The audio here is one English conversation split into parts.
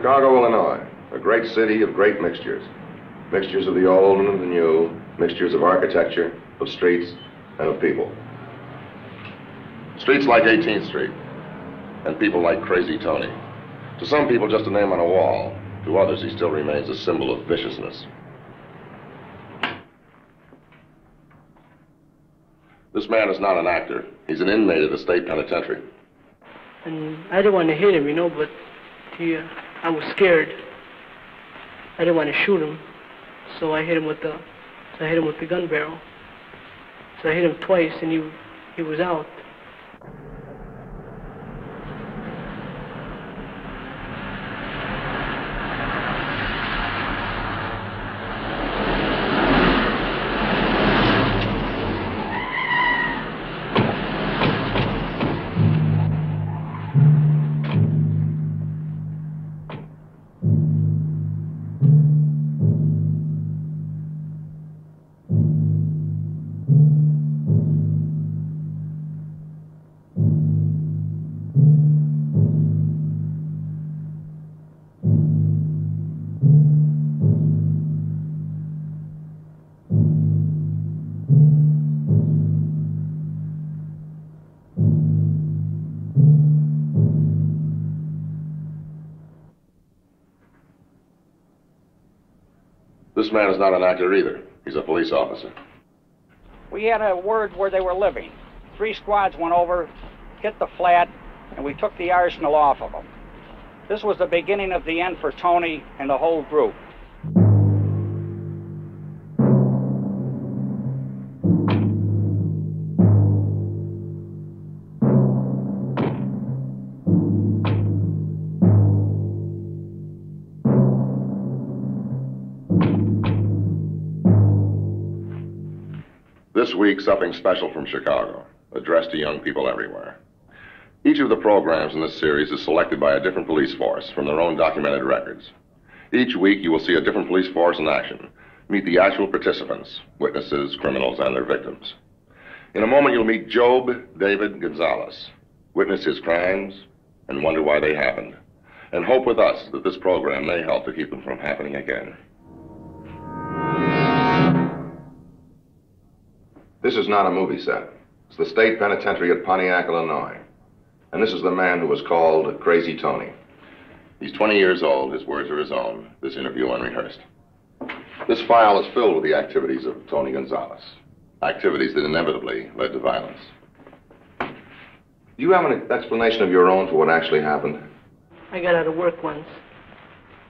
Chicago, Illinois, a great city of great mixtures. Mixtures of the old and of the new, mixtures of architecture, of streets, and of people. Streets like 18th Street, and people like Crazy Tony. To some people, just a name on a wall. To others, he still remains a symbol of viciousness. This man is not an actor. He's an inmate of the state penitentiary. And I didn't want to hit him, you know, but I was scared. I didn't want to shoot him, so I hit him with the gun barrel. So I hit him twice, and he was out. This man is not an actor either. He's a police officer. We had a word where they were living. 3 squads went over, hit the flat, and we took the arsenal off of them. This was the beginning of the end for Tony and the whole group. This week, something special from Chicago, addressed to young people everywhere. Each of the programs in this series is selected by a different police force from their own documented records. Each week, you will see a different police force in action, meet the actual participants, witnesses, criminals, and their victims. In a moment, you'll meet Job David Gonzalez, witness his crimes, and wonder why they happened, and hope with us that this program may help to keep them from happening again. This is not a movie set. It's the state penitentiary at Pontiac, Illinois. And this is the man who was called Crazy Tony. He's 20 years old. His words are his own. This interview unrehearsed. This file is filled with the activities of Tony Gonzalez. Activities that inevitably led to violence. Do you have an explanation of your own for what actually happened? I got out of work once.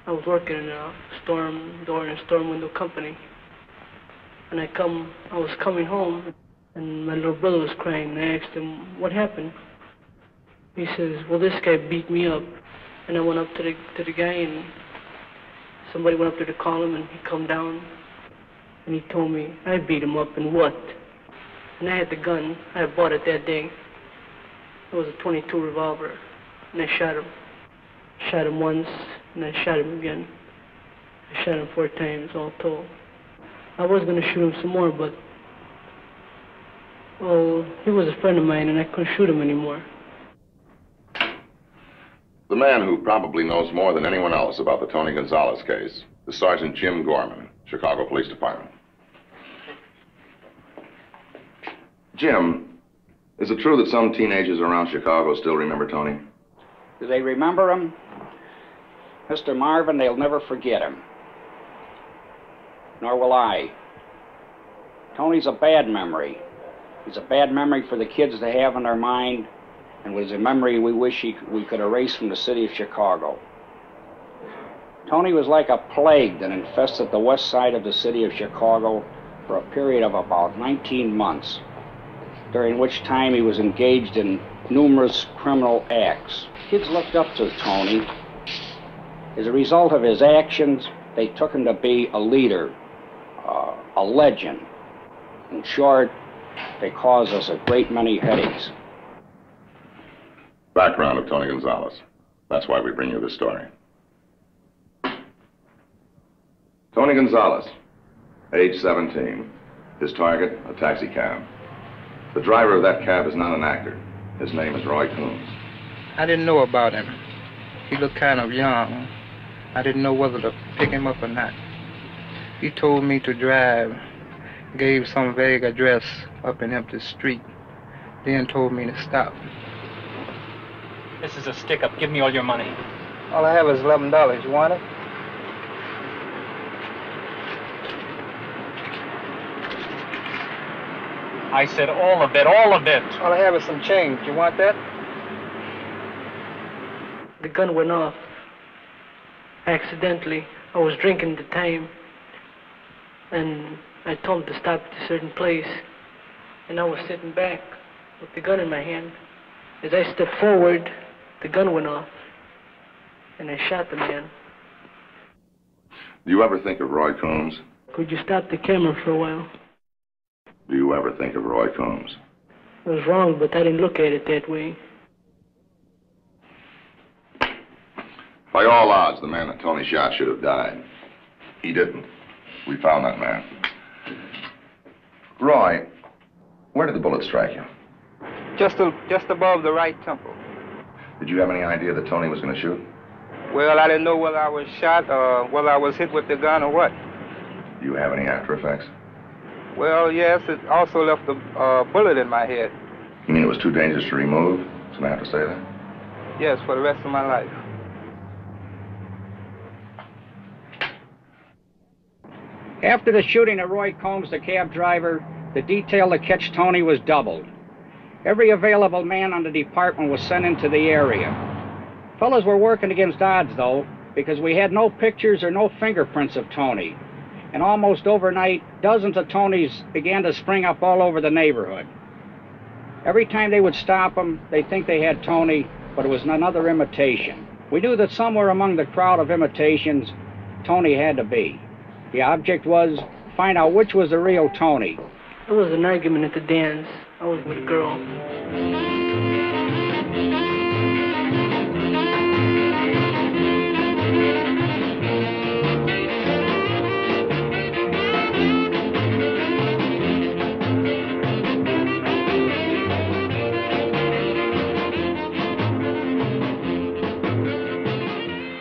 I was working in a storm door and storm window company. And I was coming home, and my little brother was crying, and I asked him, what happened? He says, well, this guy beat me up. And I went up to the guy, and somebody went up there to call him, and he come down, and he told me, I beat him up, and what? And I had the gun. I had bought it that day. It was a .22 revolver, and I shot him. Shot him once, and I shot him again. I shot him 4 times, all told. I was going to shoot him some more, but, well, he was a friend of mine, and I couldn't shoot him anymore. The man who probably knows more than anyone else about the Tony Gonzalez case is Sergeant Jim Gorman, Chicago Police Department. Jim, is it true that some teenagers around Chicago still remember Tony? Do they remember him? Mr. Marvin, they'll never forget him. Nor will I. Tony's a bad memory. He's a bad memory for the kids to have in their mind, and was a memory we wish we could erase from the city of Chicago. Tony was like a plague that infested the west side of the city of Chicago for a period of about 19 months, during which time he was engaged in numerous criminal acts. Kids looked up to Tony. As a result of his actions, they took him to be a leader, a legend. In short, they caused us a great many headaches. Background of Tony Gonzalez. That's why we bring you this story. Tony Gonzalez, age 17. His target, a taxi cab. The driver of that cab is not an actor. His name is Roy Coombs. I didn't know about him. He looked kind of young. I didn't know whether to pick him up or not. He told me to drive, gave some vague address up an empty street, then told me to stop. This is a stick-up. Give me all your money. All I have is $11. You want it? I said all of it, all of it. All I have is some change. You want that? The gun went off. Accidentally. I was drinking at the time. And I told him to stop at a certain place. And I was sitting back with the gun in my hand. As I stepped forward, the gun went off. And I shot the man. Do you ever think of Roy Combs? Could you stop the camera for a while? Do you ever think of Roy Combs? It was wrong, but I didn't look at it that way. By all odds, the man that Tony shot should have died. He didn't. We found that man. Roy, where did the bullet strike you? Just above the right temple. Did you have any idea that Tony was going to shoot? Well, I didn't know whether I was shot or whether I was hit with the gun or what. Do you have any after effects? Well, yes, it also left a bullet in my head. You mean it was too dangerous to remove? So I have to say that? Yes, for the rest of my life. After the shooting of Roy Combs, the cab driver, the detail to catch Tony was doubled. Every available man on the department was sent into the area. Fellas were working against odds, though, because we had no pictures or no fingerprints of Tony. And almost overnight, dozens of Tonys began to spring up all over the neighborhood. Every time they would stop him, they'd think they had Tony, but it was another imitation. We knew that somewhere among the crowd of imitations, Tony had to be. The object was to find out which was the real Tony. There was an argument at the dance. I was with a girl.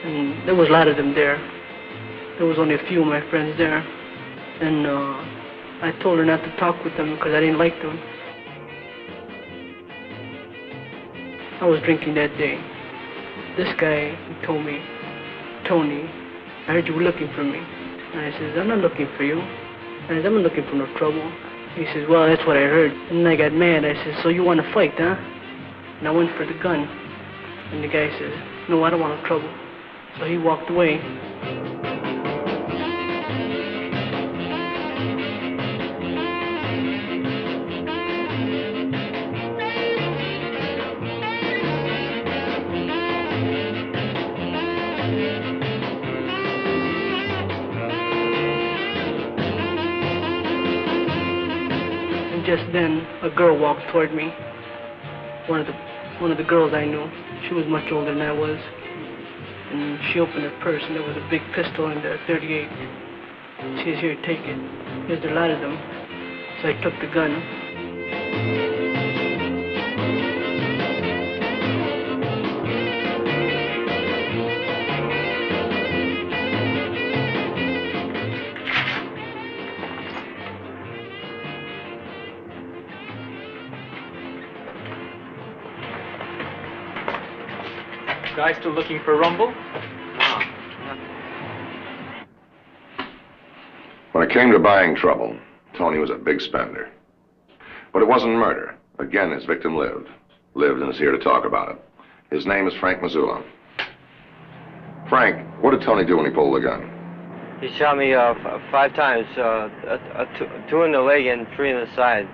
And there was a lot of them there. There was only a few of my friends there. And I told her not to talk with them because I didn't like them. I was drinking that day. This guy, he told me, Tony, I heard you were looking for me. And I says, I'm not looking for you. I says, I'm not looking for no trouble. He says, well, that's what I heard. And then I got mad. I said, so you want to fight, huh? And I went for the gun. And the guy says, no, I don't want no trouble. So he walked away. Just then, a girl walked toward me. One of the girls I knew. She was much older than I was. And she opened her purse, and there was a big pistol in there, 38. She says, here, take it. There's a lot of them. So I took the gun. Guys still looking for Rumble? When it came to buying trouble, Tony was a big spender. But it wasn't murder. Again, his victim lived and is here to talk about it. His name is Frank Missoula. Frank, what did Tony do when he pulled the gun? He shot me 5 times, 2 in the leg and 3 in the side.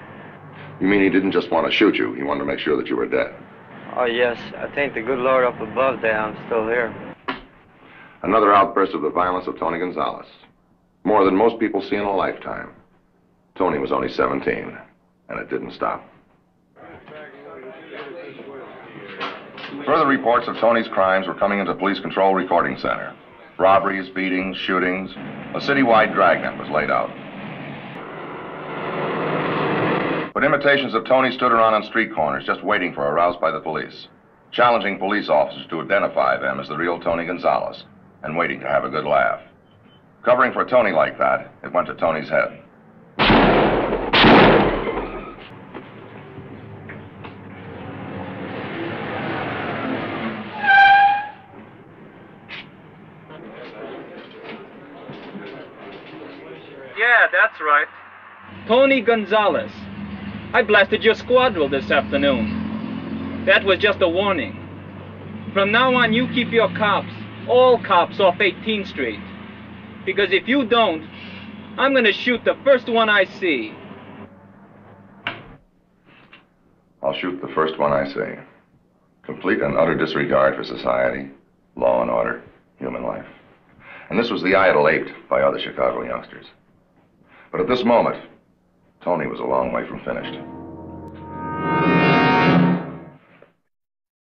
You mean he didn't just want to shoot you, he wanted to make sure that you were dead? Oh, yes. I thank the good Lord up above that I'm still here. Another outburst of the violence of Tony Gonzalez. More than most people see in a lifetime. Tony was only 17, and it didn't stop. Further reports of Tony's crimes were coming into Police Control Recording Center. Robberies, beatings, shootings. A citywide dragnet was laid out. But imitations of Tony stood around on street corners just waiting for aroused by the police, challenging police officers to identify them as the real Tony Gonzalez. and waiting to have a good laugh. Covering for Tony like that, it went to Tony's head. Yeah, that's right. Tony Gonzalez. I blasted your squadron this afternoon. That was just a warning. From now on, you keep your cops, all cops, off 18th Street. Because if you don't, I'm gonna shoot the first one I see. I'll shoot the first one I see. Complete and utter disregard for society, law and order, human life. And this was the idol aped by other Chicago youngsters. But at this moment, Tony was a long way from finished.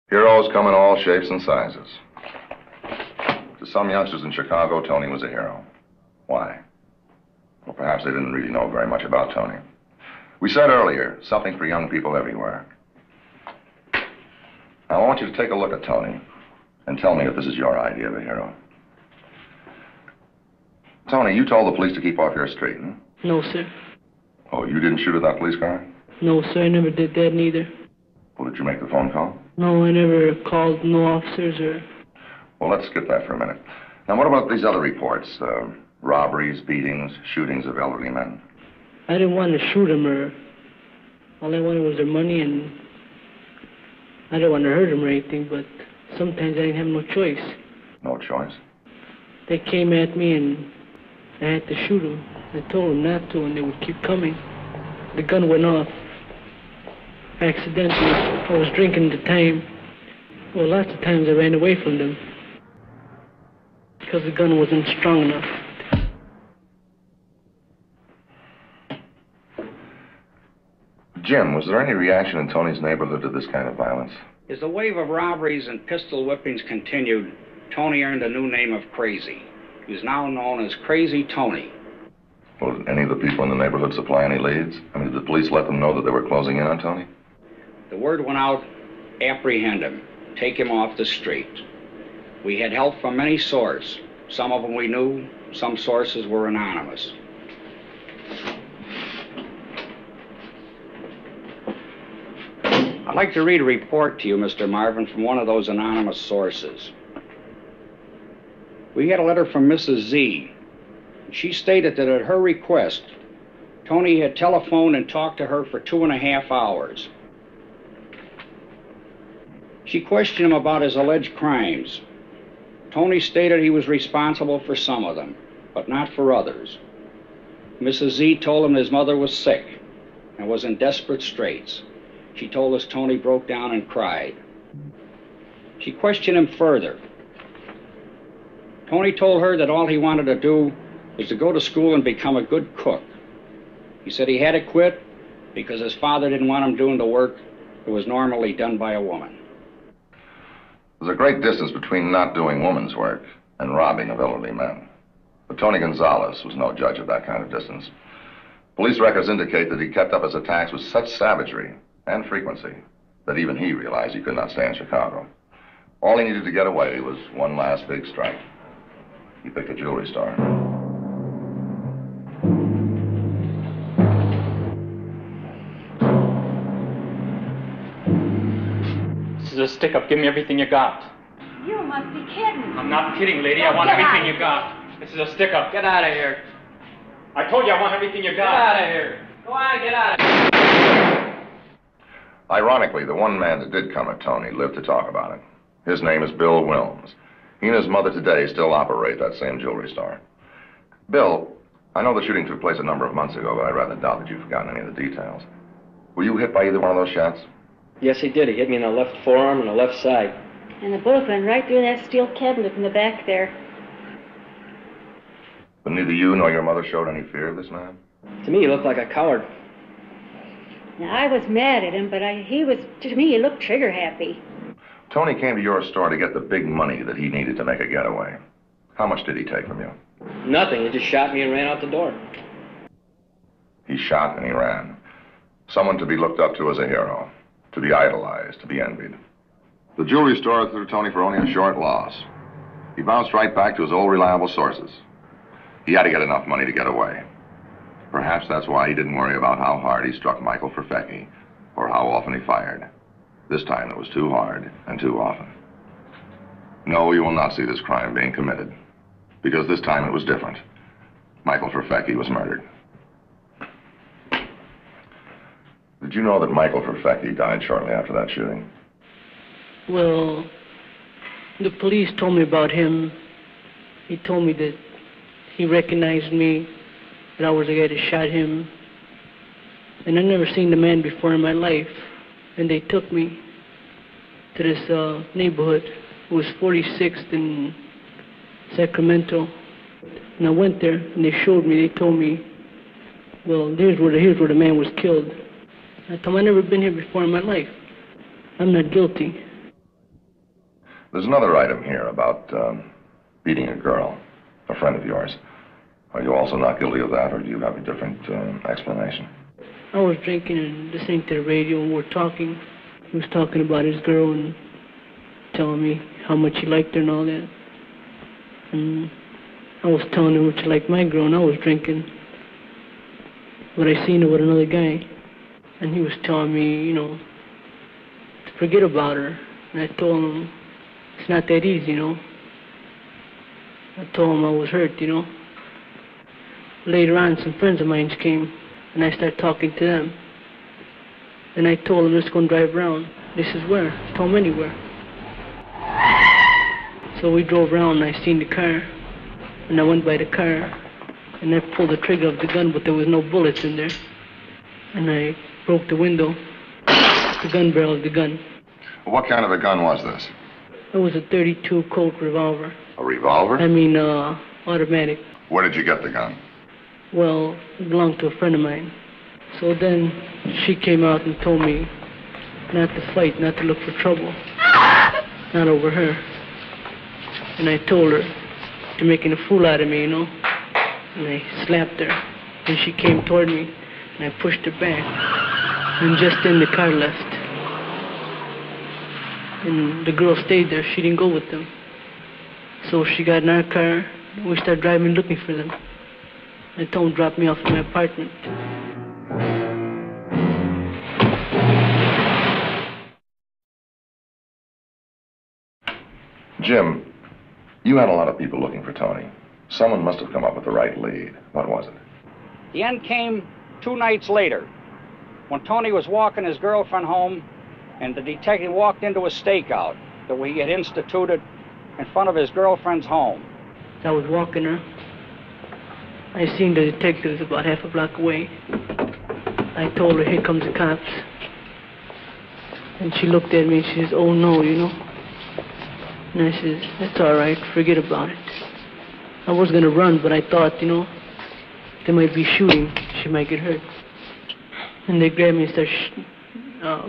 Heroes come in all shapes and sizes. To some youngsters in Chicago, Tony was a hero. Why? Well, perhaps they didn't really know very much about Tony. We said earlier, something for young people everywhere. Now, I want you to take a look at Tony and tell me if this is your idea of a hero. Tony, you told the police to keep off your street, huh? No, sir. Oh, you didn't shoot at that police car? No, sir, I never did that neither. Well, did you make the phone call? No, I never called no officers or... Well, let's skip that for a minute. Now, what about these other reports? Robberies, beatings, shootings of elderly men? I didn't want to shoot them, or... All I wanted was their money, and... I didn't want to hurt them or anything, but sometimes I didn't have no choice. No choice? They came at me, and I had to shoot them. I told them not to, and they would keep coming. The gun went off. Accidentally, I was drinking at the time. Well, lots of times I ran away from them because the gun wasn't strong enough. Jim, was there any reaction in Tony's neighborhood to this kind of violence? As the wave of robberies and pistol whippings continued, Tony earned a new name of Crazy. He was now known as Crazy Tony. Well, did any of the people in the neighborhood supply any leads? I mean, did the police let them know that they were closing in on Tony? The word went out, apprehend him, take him off the street. We had help from many sources. Some of them we knew, some sources were anonymous. I'd like to read a report to you, Mr. Marvin, from one of those anonymous sources. We had a letter from Mrs. Z. She stated that at her request, Tony had telephoned and talked to her for 2.5 hours. She questioned him about his alleged crimes. Tony stated he was responsible for some of them, but not for others. Mrs. Z told him his mother was sick and was in desperate straits. She told us Tony broke down and cried. She questioned him further. Tony told her that all he wanted to do was to go to school and become a good cook. He said he had to quit because his father didn't want him doing the work that was normally done by a woman. There's a great distance between not doing woman's work and robbing of elderly men. But Tony Gonzalez was no judge of that kind of distance. Police records indicate that he kept up his attacks with such savagery and frequency that even he realized he could not stay in Chicago. All he needed to get away was one last big strike. He picked a jewelry store. This is a stick-up. Give me everything you got. You must be kidding. I'm not kidding, lady. I Well, want get everything out. you got. This is a stick-up. Get out of here. I told you I want everything you got. Get out of here. Go on, get out of here. Ironically, the one man that did come at Tony lived to talk about it. His name is Bill Wilms. He and his mother today still operate that same jewelry store. Bill, I know the shooting took place a number of months ago, but I rather doubt that you've forgotten any of the details. Were you hit by either one of those shots? Yes, he did. He hit me in the left forearm and the left side. And the bullet went right through that steel cabinet in the back there. But neither you nor your mother showed any fear of this man? To me, he looked like a coward. Now, I was mad at him, but to me, he looked trigger happy. Tony came to your store to get the big money that he needed to make a getaway. How much did he take from you? Nothing. He just shot me and ran out the door. He shot and he ran. Someone to be looked up to as a hero, to be idolized, to be envied. The jewelry store threw Tony for only a short loss. He bounced right back to his old reliable sources. He had to get enough money to get away. Perhaps that's why he didn't worry about how hard he struck Michael Perfecki, or how often he fired. This time it was too hard and too often. No, you will not see this crime being committed, because this time it was different. Michael Perfecki was murdered. Did you know that Michael Perfecki died shortly after that shooting? Well, the police told me about him. He told me that he recognized me, that I was the guy that shot him. And I'd never seen the man before in my life. And they took me to this neighborhood. It was 46th in Sacramento. And I went there, and they showed me, they told me, well, here's where the man was killed. I told them I'd never been here before in my life. I'm not guilty. There's another item here about beating a girl, a friend of yours. Are you also not guilty of that, or do you have a different explanation? I was drinking and listening to the radio, and we were talking. He was talking about his girl and telling me how much he liked her and all that. And I was telling him how much I liked my girl, and I was drinking. But I seen her with another guy. And he was telling me, you know, to forget about her. And I told him, it's not that easy, you know. I told him I was hurt, you know. Later on, some friends of mine came, and I started talking to them. And I told them, let's go and drive around. This is where? I told them anywhere. So we drove around, and I seen the car. And I went by the car, and I pulled the trigger of the gun, but there was no bullets in there. And I broke the window, the gun barrel of the gun. What kind of a gun was this? It was a .32 Colt revolver. A revolver? I mean, automatic. Where did you get the gun? Well, it belonged to a friend of mine. So then she came out and told me not to fight, not to look for trouble. Not over her. And I told her, you're making a fool out of me, you know. And I slapped her. And she came toward me, and I pushed her back. And just then the car left. And the girl stayed there. She didn't go with them. So she got in our car, and we started driving looking for them. I told them to drop me off at my apartment. Jim, you had a lot of people looking for Tony. Someone must have come up with the right lead. What was it? The end came 2 nights later, when Tony was walking his girlfriend home, and the detective walked into a stakeout that we had instituted in front of his girlfriend's home. I was walking her. I seen the detectives about half a block away. I told her, here comes the cops. And she looked at me and she says, oh no, you know. And I says, that's all right, forget about it. I was gonna run, but I thought, you know, they might be shooting, she might get hurt. And they grabbed me and started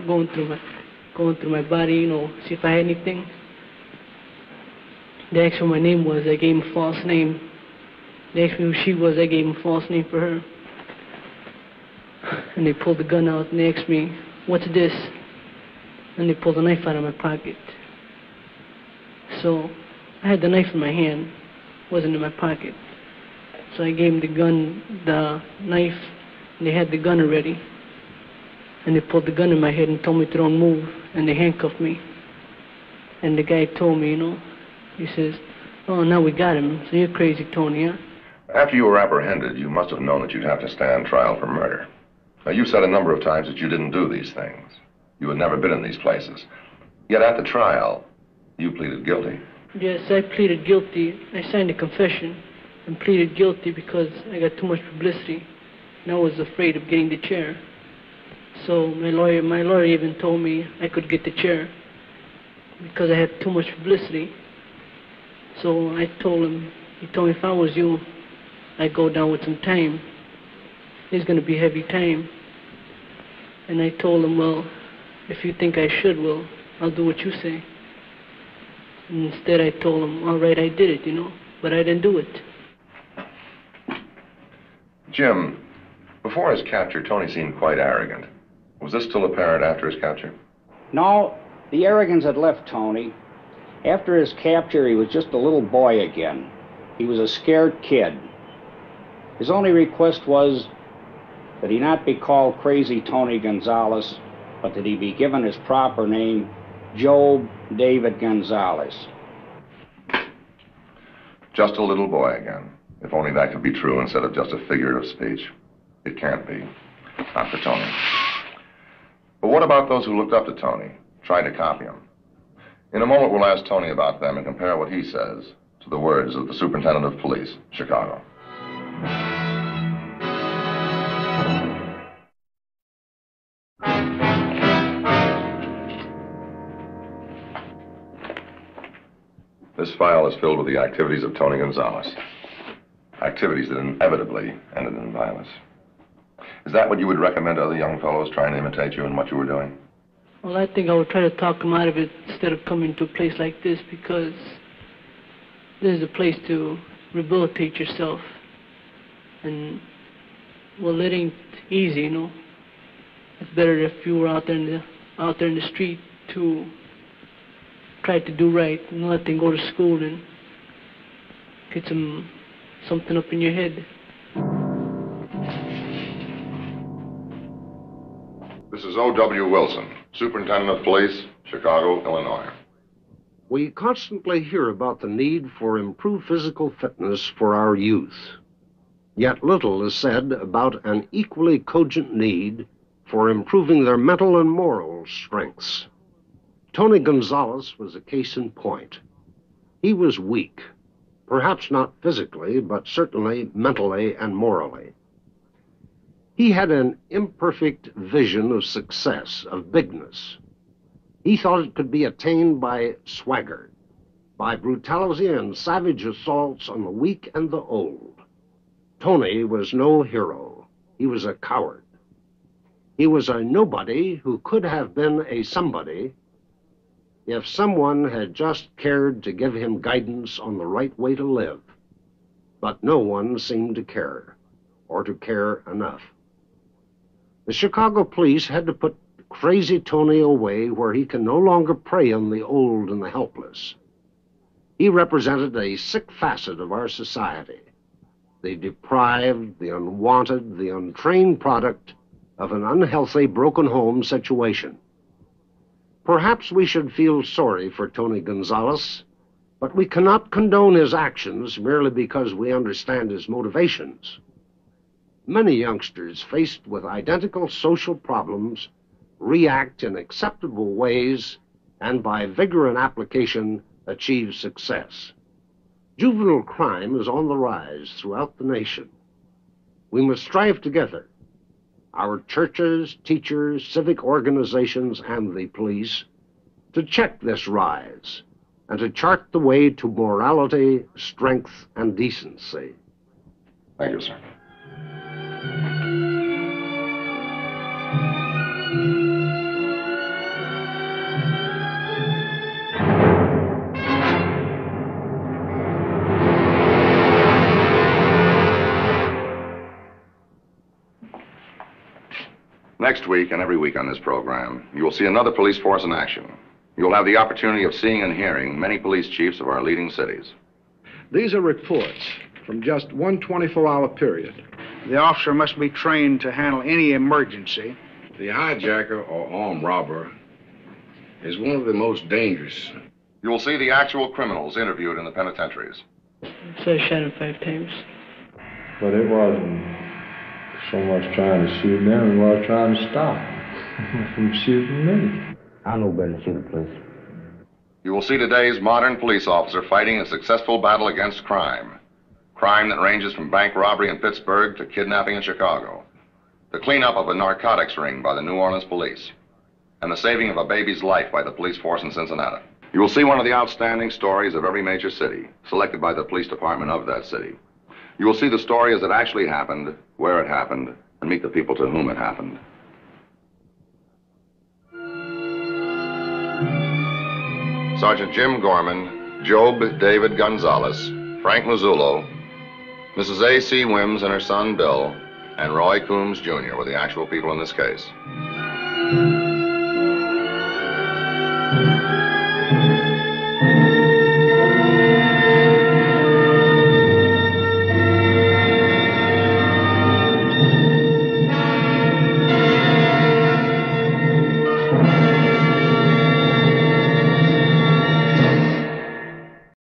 going through my body, you know, see if I had anything. They asked me what my name was, I gave them a false name. They asked me who she was, I gave them a false name for her. And they pulled the gun out and they asked me, what's this? And they pulled a knife out of my pocket. So I had the knife in my hand, wasn't in my pocket. So I gave them the gun, the knife, and they had the gun already. And they pulled the gun in my head and told me to don't move, and they handcuffed me. And the guy told me, you know, he says, oh, now we got him, so you're crazy, Tony, huh? After you were apprehended, you must have known that you'd have to stand trial for murder. Now, you said a number of times that you didn't do these things. You had never been in these places. Yet at the trial, you pleaded guilty. Yes, I pleaded guilty. I signed a confession and pleaded guilty because I got too much publicity, and I was afraid of getting the chair. So my lawyer even told me I could get the chair because I had too much publicity. So I told him, he told me if I was you, I'd go down with some time. It's going to be heavy time. And I told him, well, if you think I should, well, I'll do what you say. And instead I told him, all right, I did it, you know, but I didn't do it. Jim, before his capture, Tony seemed quite arrogant. Was this still apparent after his capture? No, the arrogance had left Tony. After his capture, he was just a little boy again. He was a scared kid. His only request was that he not be called Crazy Tony Gonzalez, but that he be given his proper name, Job David Gonzalez. Just a little boy again. If only that could be true instead of just a figure of speech. It can't be. Not for Tony. But what about those who looked up to Tony, tried to copy him? In a moment, we'll ask Tony about them and compare what he says to the words of the Superintendent of Police, Chicago. This file is filled with the activities of Tony Gonzalez. Activities that inevitably ended in violence. Is that what you would recommend to other young fellows trying to imitate you in what you were doing? Well, I think I would try to talk them out of it instead of coming to a place like this, because this is a place to rehabilitate yourself. And, well, it ain't easy, you know. It's better if you were out there in the street to try to do right and let them go to school and get something up in your head. This is O.W. Wilson, Superintendent of Police, Chicago, Illinois. We constantly hear about the need for improved physical fitness for our youth. Yet little is said about an equally cogent need for improving their mental and moral strengths. Tony Gonzalez was a case in point. He was weak, perhaps not physically, but certainly mentally and morally. He had an imperfect vision of success, of bigness. He thought it could be attained by swagger, by brutality and savage assaults on the weak and the old. Tony was no hero. He was a coward. He was a nobody who could have been a somebody if someone had just cared to give him guidance on the right way to live. But no one seemed to care, or to care enough. The Chicago police had to put Crazy Tony away where he can no longer prey on the old and the helpless. He represented a sick facet of our society, the deprived, the unwanted, the untrained product of an unhealthy, broken home situation. Perhaps we should feel sorry for Tony Gonzalez, but we cannot condone his actions merely because we understand his motivations. Many youngsters faced with identical social problems react in acceptable ways and by vigor and application achieve success. Juvenile crime is on the rise throughout the nation. We must strive together, our churches, teachers, civic organizations, and the police, to check this rise and to chart the way to morality, strength, and decency. Thank you, sir. Next week and every week on this program, you will see another police force in action. You will have the opportunity of seeing and hearing many police chiefs of our leading cities. These are reports from just one 24-hour period. The officer must be trained to handle any emergency. The hijacker or armed robber is one of the most dangerous. You will see the actual criminals interviewed in the penitentiaries. So I shot him 5 times. But it wasn't so much trying to shoot them, it was trying to stop them from shooting me. I know better than shoot the police. You will see today's modern police officer fighting a successful battle against crime. Crime that ranges from bank robbery in Pittsburgh to kidnapping in Chicago. The cleanup of a narcotics ring by the New Orleans police. And the saving of a baby's life by the police force in Cincinnati. You will see one of the outstanding stories of every major city, selected by the police department of that city. You will see the story as it actually happened, where it happened, and meet the people to whom it happened. Sergeant Jim Gorman, Job David Gonzalez, Frank Mazzullo, Mrs. A.C. Wims and her son Bill, and Roy Coombs Jr. were the actual people in this case.